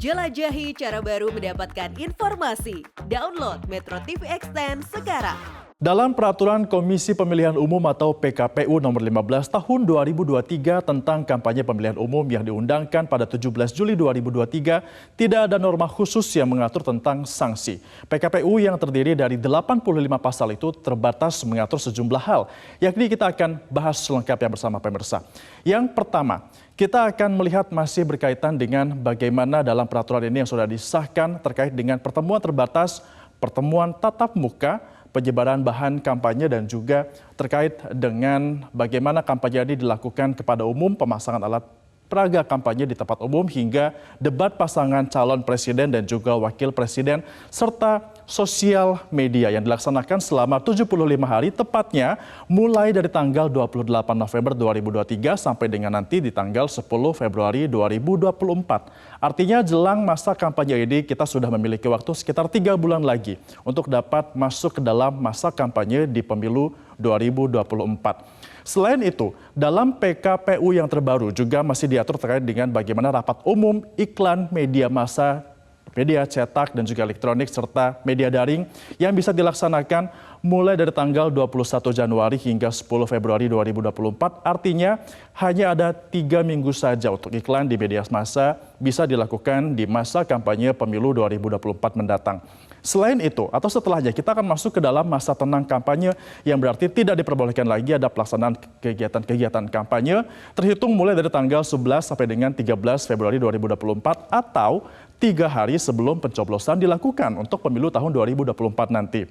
Jelajahi cara baru mendapatkan informasi. Download Metro TV Extend sekarang. Dalam Peraturan Komisi Pemilihan Umum atau PKPU nomor 15 tahun 2023 tentang kampanye pemilihan umum yang diundangkan pada 17 Juli 2023, tidak ada norma khusus yang mengatur tentang sanksi. PKPU yang terdiri dari 85 pasal itu terbatas mengatur sejumlah hal, yakni kita akan bahas selengkapnya bersama pemirsa. Yang pertama, kita akan melihat masih berkaitan dengan bagaimana dalam peraturan ini yang sudah disahkan terkait dengan pertemuan terbatas, pertemuan tatap muka, penyebaran bahan kampanye dan juga terkait dengan bagaimana kampanye ini dilakukan kepada umum, pemasangan alat peraga kampanye di tempat umum hingga debat pasangan calon presiden dan juga wakil presiden serta sosial media yang dilaksanakan selama 75 hari tepatnya mulai dari tanggal 28 November 2023 sampai dengan nanti di tanggal 10 Februari 2024. Artinya jelang masa kampanye ini kita sudah memiliki waktu sekitar 3 bulan lagi untuk dapat masuk ke dalam masa kampanye di pemilu 2024. Selain itu, dalam PKPU yang terbaru juga masih diatur terkait dengan bagaimana rapat umum, iklan, media massa, media cetak dan juga elektronik serta media daring yang bisa dilaksanakan mulai dari tanggal 21 Januari hingga 10 Februari 2024. Artinya hanya ada 3 minggu saja untuk iklan di media massa bisa dilakukan di masa kampanye pemilu 2024 mendatang. Selain itu atau setelahnya kita akan masuk ke dalam masa tenang kampanye yang berarti tidak diperbolehkan lagi ada pelaksanaan kegiatan-kegiatan kampanye terhitung mulai dari tanggal 11 sampai dengan 13 Februari 2024 atau 3 hari sebelum pencoblosan dilakukan untuk pemilu tahun 2024 nanti.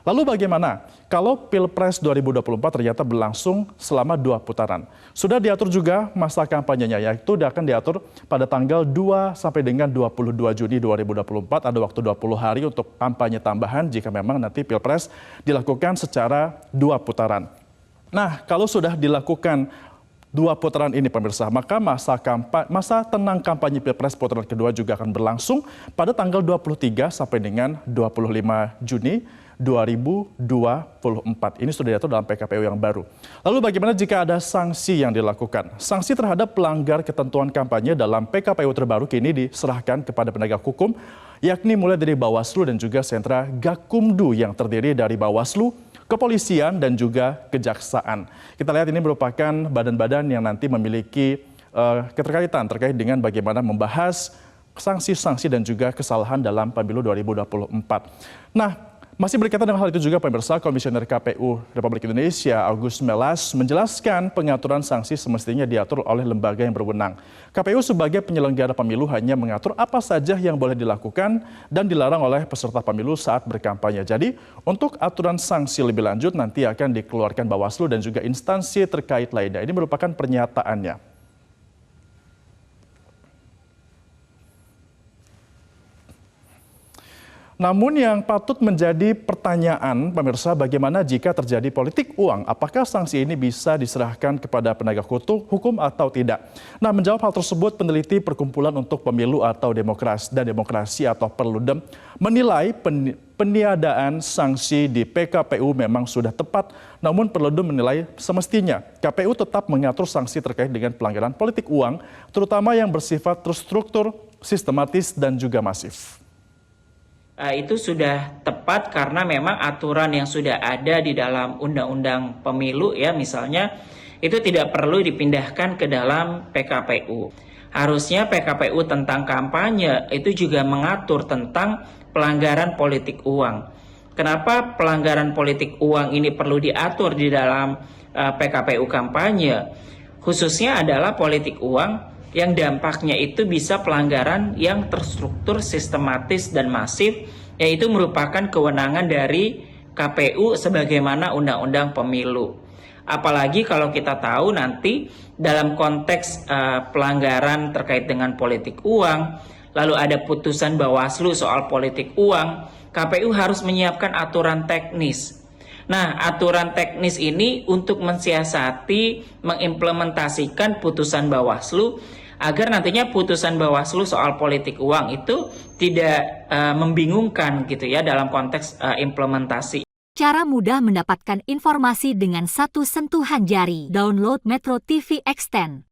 Lalu bagaimana kalau Pilpres 2024 ternyata berlangsung selama 2 putaran? Sudah diatur juga masa kampanyenya, yaitu akan diatur pada tanggal 2 sampai dengan 22 Juni 2024, ada waktu 20 hari untuk kampanye tambahan jika memang nanti Pilpres dilakukan secara 2 putaran. Nah, kalau sudah dilakukan 2 putaran ini pemirsa, maka masa tenang kampanye Pilpres putaran kedua juga akan berlangsung pada tanggal 23 sampai dengan 25 Juni 2024. Ini sudah diatur dalam PKPU yang baru. Lalu bagaimana jika ada sanksi yang dilakukan? Sanksi terhadap pelanggar ketentuan kampanye dalam PKPU terbaru kini diserahkan kepada penegak hukum, yakni mulai dari Bawaslu dan juga sentra Gakumdu yang terdiri dari Bawaslu, kepolisian dan juga kejaksaan. Kita lihat ini merupakan badan-badan yang nanti memiliki keterkaitan terkait dengan bagaimana membahas sanksi-sanksi dan juga kesalahan dalam pemilu 2024. Nah, masih berkaitan dengan hal itu juga pemirsa, Komisioner KPU Republik Indonesia Agus Melas menjelaskan pengaturan sanksi semestinya diatur oleh lembaga yang berwenang. KPU sebagai penyelenggara pemilu hanya mengatur apa saja yang boleh dilakukan dan dilarang oleh peserta pemilu saat berkampanye. Jadi untuk aturan sanksi lebih lanjut nanti akan dikeluarkan Bawaslu dan juga instansi terkait lainnya. Ini merupakan pernyataannya. Namun yang patut menjadi pertanyaan pemirsa, bagaimana jika terjadi politik uang? Apakah sanksi ini bisa diserahkan kepada penegak hukum atau tidak? Nah, menjawab hal tersebut, peneliti Perkumpulan untuk Pemilu atau Demokrasi atau Perludem menilai peniadaan sanksi di PKPU memang sudah tepat, namun Perludem menilai semestinya KPU tetap mengatur sanksi terkait dengan pelanggaran politik uang, terutama yang bersifat terstruktur, sistematis, dan juga masif. Itu sudah tepat karena memang aturan yang sudah ada di dalam undang-undang pemilu ya misalnya itu tidak perlu dipindahkan ke dalam PKPU. Harusnya PKPU tentang kampanye itu juga mengatur tentang pelanggaran politik uang. Kenapa pelanggaran politik uang ini perlu diatur di dalam PKPU kampanye? Khususnya adalah politik uang yang dampaknya itu bisa pelanggaran yang terstruktur, sistematis, dan masif, yaitu merupakan kewenangan dari KPU sebagaimana Undang-Undang Pemilu. Apalagi kalau kita tahu nanti dalam konteks pelanggaran terkait dengan politik uang, lalu ada putusan Bawaslu soal politik uang, KPU harus menyiapkan aturan teknis. Nah, aturan teknis ini untuk mensiasati, mengimplementasikan putusan Bawaslu agar nantinya putusan Bawaslu soal politik uang itu tidak membingungkan gitu ya dalam konteks implementasi. Cara mudah mendapatkan informasi dengan satu sentuhan jari. Download Metro TV Extend.